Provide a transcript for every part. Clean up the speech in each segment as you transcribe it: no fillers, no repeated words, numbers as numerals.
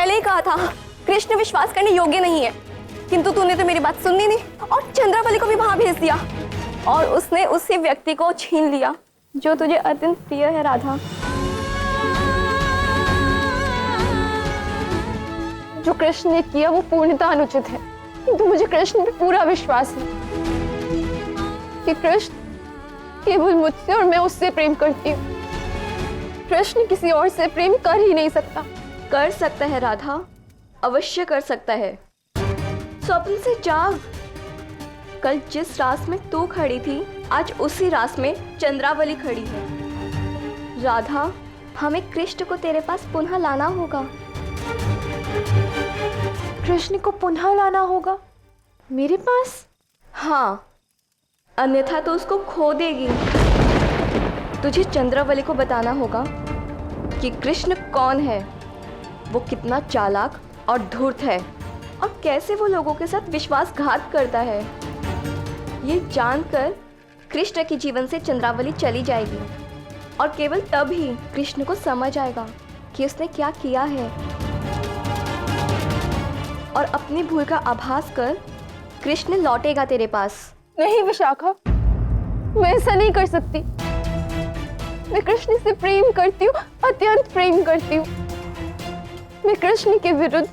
पहले ही कहा था कृष्ण विश्वास करने योग्य नहीं है, किंतु तूने तो मेरी बात सुननी नहीं और चंद्रावली को भी वहां भेज दिया और उसने उसी व्यक्ति को छीन लिया जो तुझे अत्यंत प्रिय है राधा। जो कृष्ण ने किया वो पूर्णतः अनुचित है, किंतु मुझे कृष्ण पे पूरा विश्वास है कि कृष्ण केवल मुझसे और मैं उससे प्रेम करती हूँ। कृष्ण किसी और से प्रेम कर ही नहीं सकता। कर सकता है राधा, अवश्य कर सकता है। स्वप्न से जाग। कल जिस रास में तू खड़ी थी, आज उसी रास में चंद्रावली खड़ी है। राधा, हमें कृष्ण को तेरे पास पुनः लाना होगा। कृष्ण को पुनः लाना होगा मेरे पास? हाँ, अन्यथा तो उसको खो देगी। तुझे चंद्रावली को बताना होगा कि कृष्ण कौन है, वो कितना चालाक और धूर्त है और कैसे वो लोगों के साथ विश्वासघात करता है। ये जानकर कृष्ण के जीवन से चंद्रावली चली जाएगी और केवल तब ही कृष्ण को समझ आएगा कि उसने क्या किया है और अपनी भूल का आभास कर कृष्ण लौटेगा तेरे पास। नहीं विशाखा, मैं ऐसा नहीं कर सकती। मैं कृष्ण से प्रेम करती हूँ, अत्यंत प्रेम करती हूँ। मैं कृष्ण के विरुद्ध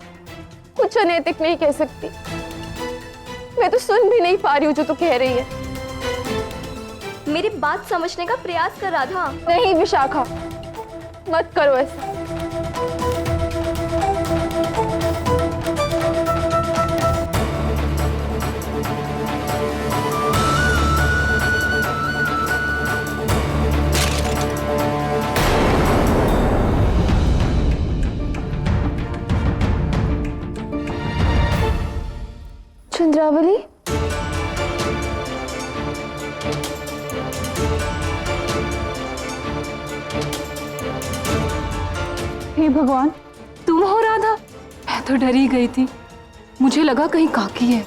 कुछ अनैतिक नहीं कह सकती। मैं तो सुन भी नहीं पा रही हूँ जो तू कह रही है। मेरी बात समझने का प्रयास कर राधा। नहीं विशाखा, मत करो ऐसा। चंद्रावली, हे भगवान, तुम हो राधा? मैं तो डर ही गई थी, मुझे लगा कहीं काकी है।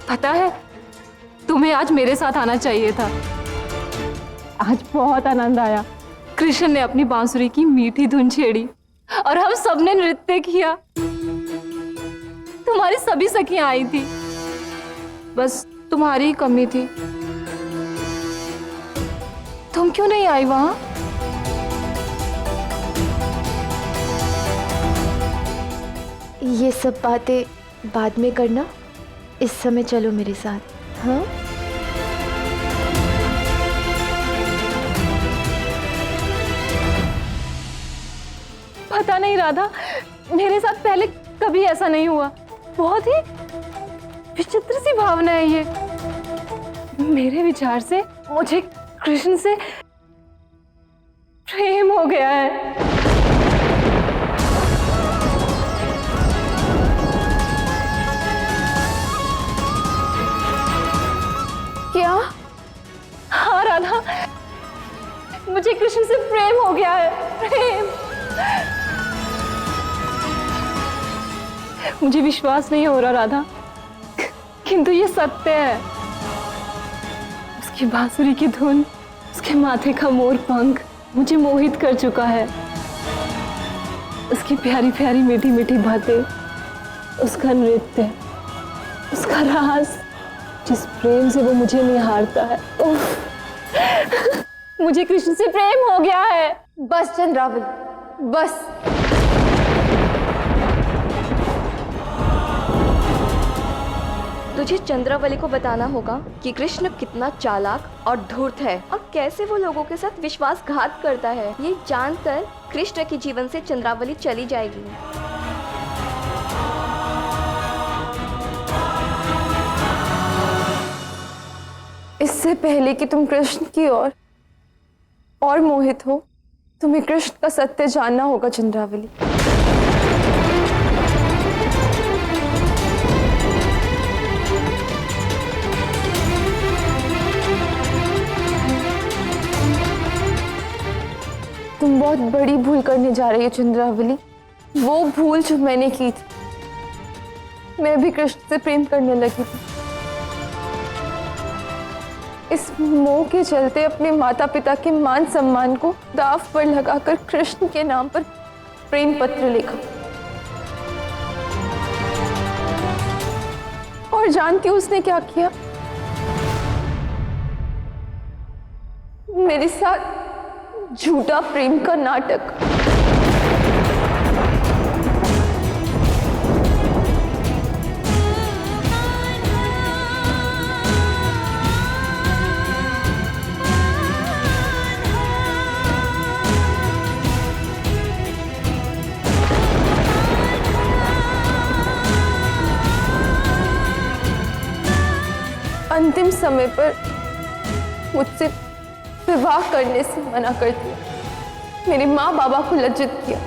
पता है, तुम्हें आज मेरे साथ आना चाहिए था। आज बहुत आनंद आया। कृष्ण ने अपनी बांसुरी की मीठी धुन छेड़ी और हम सबने नृत्य किया। तुम्हारी सभी सखियां आई थी, बस तुम्हारी ही कमी थी। तुम क्यों नहीं आई वहां? ये सब बातें बाद में करना, इस समय चलो मेरे साथ। हाँ, पता नहीं राधा, मेरे साथ पहले कभी ऐसा नहीं हुआ। बहुत ही विचित्र सी भावना है ये। मेरे विचार से मुझे कृष्ण से प्रेम हो गया है। क्या? हाँ राधा, मुझे कृष्ण से प्रेम हो गया है। प्रेम। मुझे विश्वास नहीं हो रहा राधा, किंतु ये सत्य है। उसकी बांसुरी की धुन, उसके माथे का मोर पंख मुझे मोहित कर चुका है। उसकी प्यारी प्यारी मीठी मीठी बातें, उसका नृत्य, उसका राज, जिस प्रेम से वो मुझे निहारता है। मुझे कृष्ण से प्रेम हो गया है। बस चंद्रावली, बस। तुझे चंद्रावली को बताना होगा कि कृष्ण कितना चालाक और धूर्त है और कैसे वो लोगों के साथ विश्वासघात करता है। ये जानकर कृष्ण के जीवन से चंद्रावली चली जाएगी। इससे पहले कि तुम कृष्ण की और मोहित हो, तुम्हें कृष्ण का सत्य जानना होगा चंद्रावली। तुम बहुत बड़ी भूल करने जा रही हो चंद्रावली। वो भूल जो मैंने की थी। मैं भी कृष्ण से प्रेम करने लगी थी। इस मोह के चलते अपने माता पिता के मान सम्मान को दांव पर लगाकर कृष्ण के नाम पर प्रेम पत्र लिखा। और जानती हूँ उसने क्या किया। मेरे साथ झूठा प्रेम का नाटक। अंतिम समय पर मुझसे विवाह करने से मना कर दिया, मेरे माँ बाबा को लज्जित किया।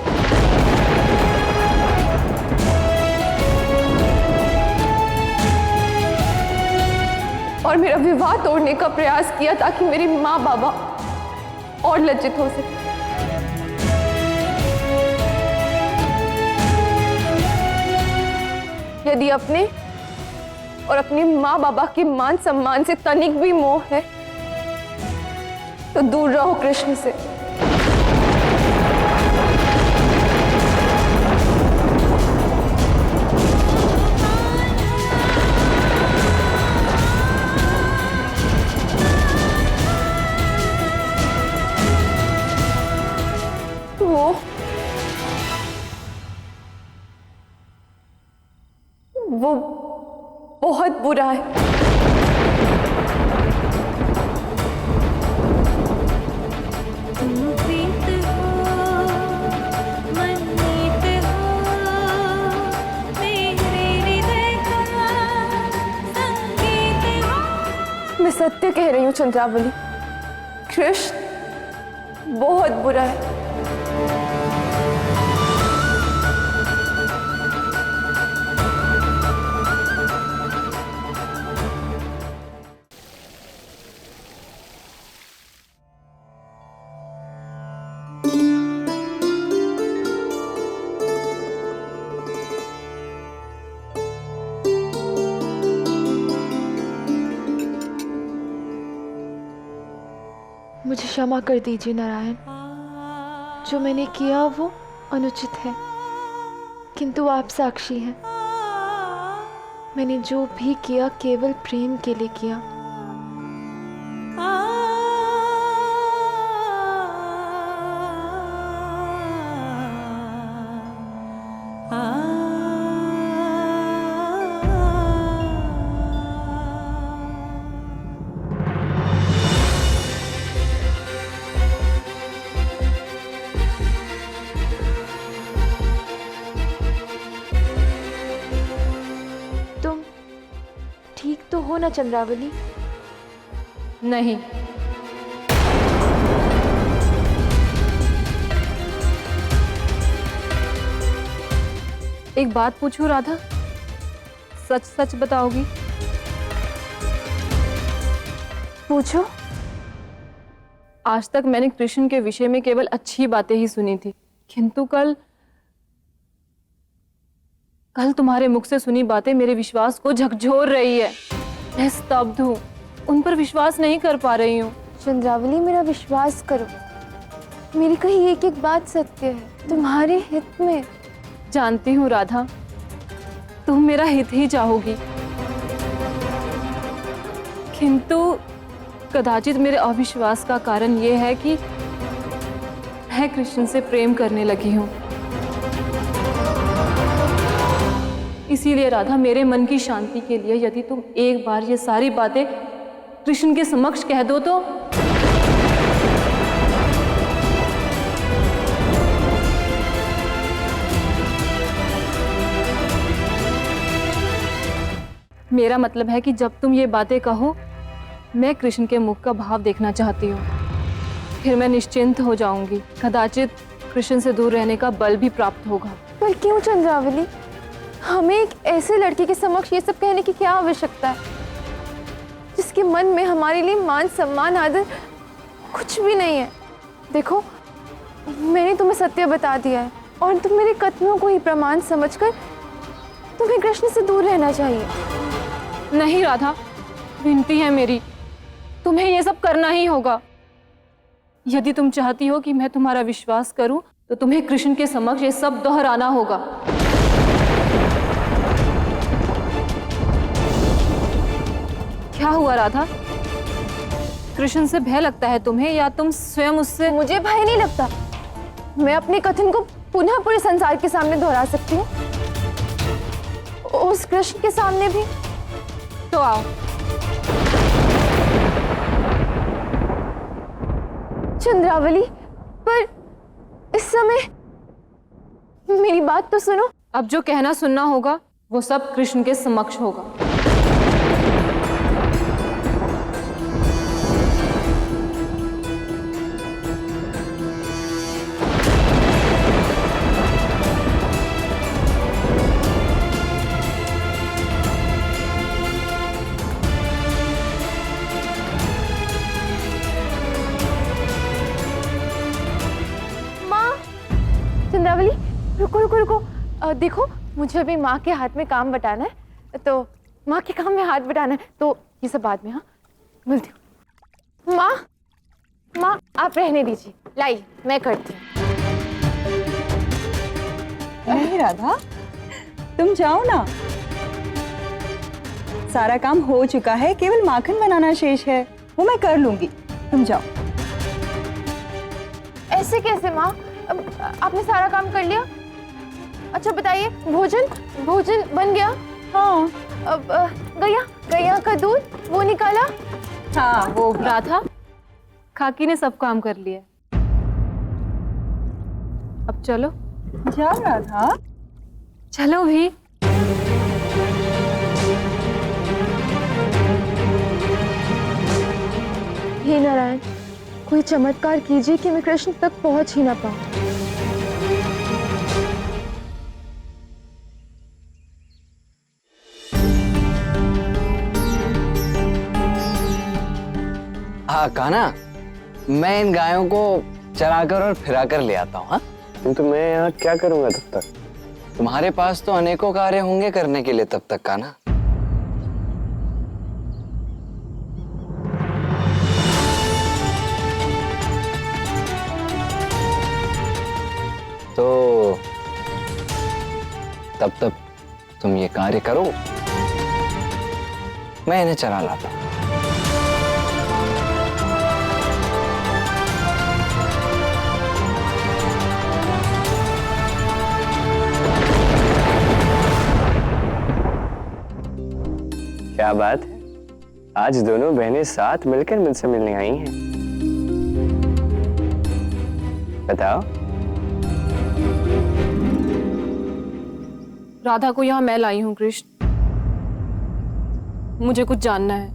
और मेरा विवाह तोड़ने का प्रयास किया ताकि मेरे माँ बाबा और लज्जित हो सके। यदि अपने और अपने माँ बाबा के मान सम्मान से तनिक भी मोह है तो दूर रहो कृष्ण से। वो बहुत बुरा है। मैं सत्य कह रही हूँ चंद्रावली, कृष्ण बहुत बुरा है। मुझे क्षमा कर दीजिए नारायण, जो मैंने किया वो अनुचित है, किंतु आप साक्षी हैं। मैंने जो भी किया केवल प्रेम के लिए किया। ठीक तो हो ना चंद्रावली? नहीं, एक बात पूछूं राधा, सच सच बताओगी? पूछो। आज तक मैंने कृष्ण के विषय में केवल अच्छी बातें ही सुनी थी, किंतु कल तुम्हारे मुख से सुनी बातें मेरे विश्वास को झकझोर रही है। मैं स्तब्ध हूँ, उन पर विश्वास नहीं कर पा रही हूँ। चंद्रावली, मेरा विश्वास करो, मेरी कही एक एक बात सत्य है, तुम्हारे हित में। जानती हूँ राधा, तुम मेरा हित ही चाहोगी, किंतु कदाचित मेरे अविश्वास का कारण यह है कि मैं कृष्ण से प्रेम करने लगी हूँ। इसीलिए राधा, मेरे मन की शांति के लिए यदि तुम एक बार ये सारी बातें कृष्ण के समक्ष कह दो तो। मेरा मतलब है कि जब तुम ये बातें कहो, मैं कृष्ण के मुख का भाव देखना चाहती हूँ, फिर मैं निश्चिंत हो जाऊंगी। कदाचित कृष्ण से दूर रहने का बल भी प्राप्त होगा। पर क्यों चंद्रावली, हमें एक ऐसे लड़के के समक्ष ये सब कहने की क्या आवश्यकता है जिसके मन में हमारे लिए मान सम्मान आदर कुछ भी नहीं है? देखो, मैंने तुम्हें सत्य बता दिया है और तुम मेरे कथनों को ही प्रमाण समझकर तुम्हें कृष्ण से दूर रहना चाहिए। नहीं राधा, विनती है मेरी, तुम्हें ये सब करना ही होगा। यदि तुम चाहती हो कि मैं तुम्हारा विश्वास करूं, तो तुम्हें कृष्ण के समक्ष ये सब दोहराना होगा। क्या हुआ राधा? कृष्ण से भय लगता है तुम्हें या तुम स्वयं उससे? मुझे भय नहीं लगता। मैं अपने कथन को पुनः पूरे संसार के सामने दोहरा सकती हूँ, उस कृष्ण के सामने भी। तो आओ। चंद्रावली, पर इस समय मेरी बात तो सुनो। अब जो कहना सुनना होगा वो सब कृष्ण के समक्ष होगा। चंद्रावली, रुको रुको रुको। देखो, मुझे अभी माँ के हाथ में काम बटाना है, तो माँ के काम में हाथ बटाना है, तो ये सब बाद में। हाँ, मिलती हूँ। माँ आप रहने दीजिए, लाई मैं करती हूँ। नहीं राधा, तुम जाओ ना, सारा काम हो चुका है, केवल माखन बनाना शेष है, वो मैं कर लूंगी, तुम जाओ। ऐसे कैसे माँ? आपने सारा काम कर लिया? अच्छा बताइए, भोजन बन गया? हाँ। अब गैया का दूध वो निकाला? हाँ वो राधा, खाकी ने सब काम कर लिया। अब चलो। जा राधा। चलो भी। हे नारायण, कोई चमत्कार कीजिए कि मैं कृष्ण तक पहुंच ही ना पाऊं। हाँ कान्हा, मैं इन गायों को चराकर और फिराकर ले आता हूँ। हाँ, किंतु मैं यहाँ क्या करूंगा तब तक? तुम्हारे पास तो अनेकों कार्य होंगे करने के लिए तब तक कान्हा। तो तब तक तुम ये कार्य करो, मैं इन्हें चरा लाता हूँ। क्या बात है, आज दोनों बहनें साथ मिलकर मुझसे मिलने आई हैं। बताओ। राधा को यहाँ मैं लाई हूँ कृष्ण, मुझे कुछ जानना है।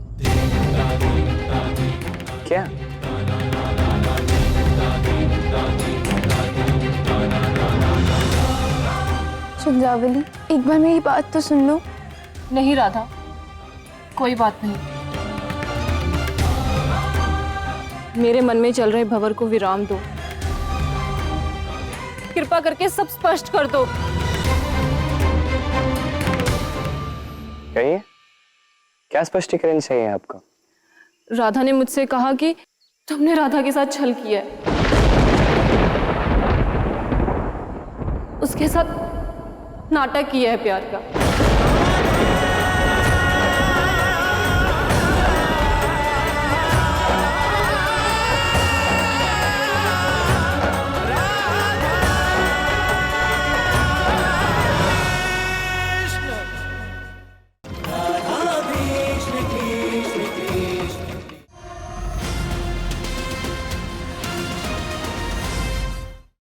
क्या? चंद्रावली, एक बार मेरी बात तो सुन लो। नहीं राधा, कोई बात नहीं। मेरे मन में चल रहे भंवर को विराम दो, कृपा करके सब स्पष्ट कर दो। कहिए, क्या स्पष्टीकरण चाहिए आपको? राधा ने मुझसे कहा कि तुमने राधा के साथ छल किया है, उसके साथ नाटक किया है प्यार का।